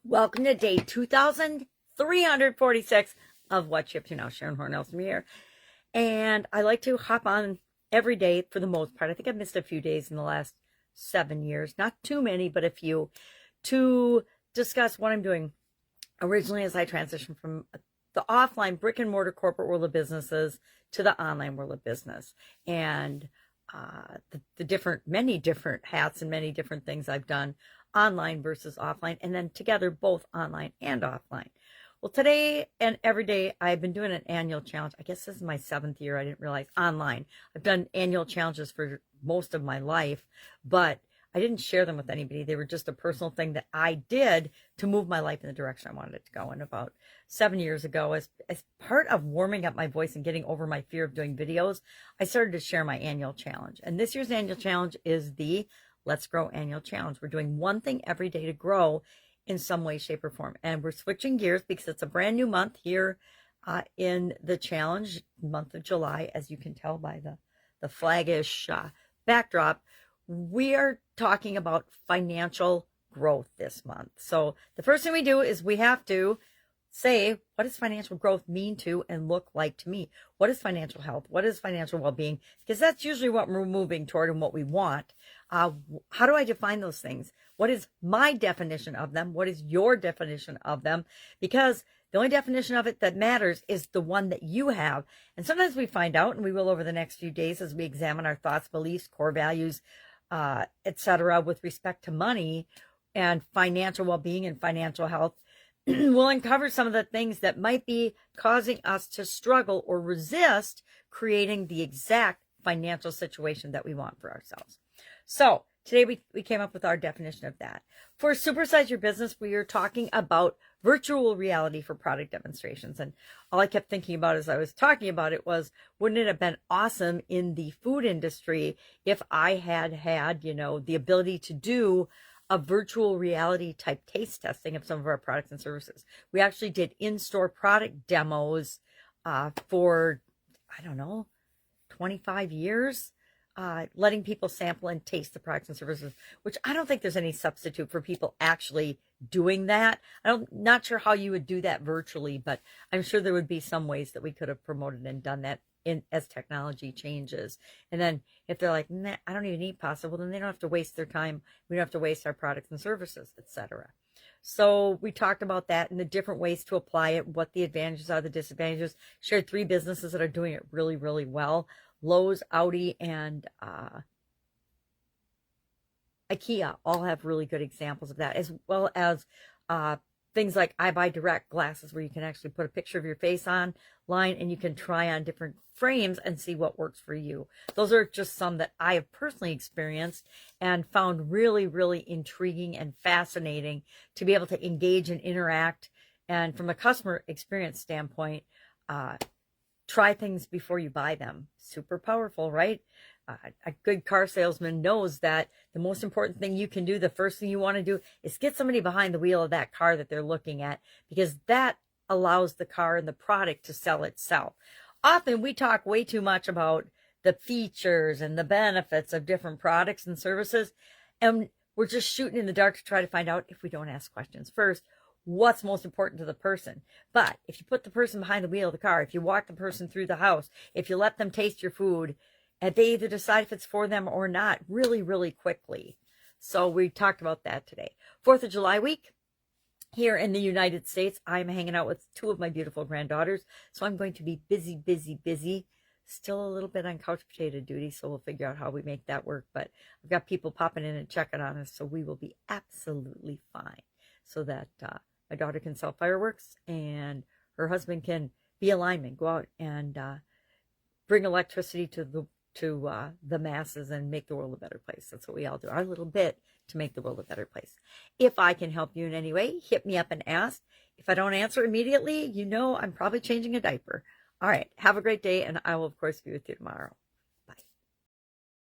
Welcome to day 2346 of What Shipped You Now. Sharon Horne-Ellstrom here. And I like to hop on every day for the most part. I think I've missed a few days in the last 7 years. Not too many, but a few. To discuss what I'm doing originally as I transition from the offline brick and mortar corporate world of businesses to the online world of business. And many different hats and many different things I've done online versus offline, and then together both online and offline. Well, today and every day I've been doing an annual challenge. I guess this is my 7th year. I didn't realize online. I've done annual challenges for most of my life, but I didn't share them with anybody. They were just a personal thing that I did to move my life in the direction I wanted it to go. And about 7 years ago, as part of warming up my voice and getting over my fear of doing videos, I started to share my annual challenge. And this year's annual challenge is the Let's Grow Annual Challenge. We're doing one thing every day to grow in some way, shape, or form. And we're switching gears because it's a brand new month here in the challenge, month of July, as you can tell by the flaggish backdrop. We are talking about financial growth this month. So the first thing we do is we have to say, what does financial growth mean to and look like to me? What is financial health? What is financial well-being? Because that's usually what we're moving toward and what we want. How do I define those things? What is my definition of them? What is your definition of them? Because the only definition of it that matters is the one that you have. And sometimes we find out, and we will over the next few days as we examine our thoughts, beliefs, core values, etc., with respect to money and financial well-being and financial health. We'll uncover some of the things that might be causing us to struggle or resist creating the exact financial situation that we want for ourselves. So today we came up with our definition of that. For Supersize Your Business, we are talking about virtual reality for product demonstrations. And all I kept thinking about as I was talking about it was, wouldn't it have been awesome in the food industry if I had the ability to do a virtual reality type taste testing of some of our products and services. We actually did in-store product demos for, 25 years, letting people sample and taste the products and services, which I don't think there's any substitute for people actually doing that. Not sure how you would do that virtually, but I'm sure there would be some ways that we could have promoted and done that as technology changes. And then if they're like, nah, I don't even eat pasta, well, then they don't have to waste their time. We don't have to waste our products and services, etc. So we talked about that and the different ways to apply it, what the advantages are, the disadvantages. Shared 3 businesses that are doing it really, really well. Lowe's, Audi, and IKEA all have really good examples of that, as well as things like I Buy Direct glasses, where you can actually put a picture of your face online and you can try on different frames and see what works for you. Those are just some that I have personally experienced and found really, really intriguing and fascinating to be able to engage and interact. And from a customer experience standpoint, try things before you buy them. Super powerful, right? A good car salesman knows that the most important thing you can do, the first thing you want to do, is get somebody behind the wheel of that car that they're looking at, because that allows the car and the product to sell itself. Often we talk way too much about the features and the benefits of different products and services, and we're just shooting in the dark to try to find out, if we don't ask questions first, what's most important to the person. But if you put the person behind the wheel of the car, if you walk the person through the house, if you let them taste your food, and they either decide if it's for them or not really, really quickly. So we talked about that today. 4th of July week here in the United States. I'm hanging out with 2 of my beautiful granddaughters. So I'm going to be busy, busy, busy. Still a little bit on couch potato duty, so we'll figure out how we make that work. But I've got people popping in and checking on us, so we will be absolutely fine. So that my daughter can sell fireworks and her husband can be a lineman, go out and bring electricity to the masses and make the world a better place. That's what we all do, our little bit to make the world a better place. If I can help you in any way, hit me up and ask. If I don't answer immediately, I'm probably changing a diaper. All right, have a great day, and I will, of course, be with you tomorrow.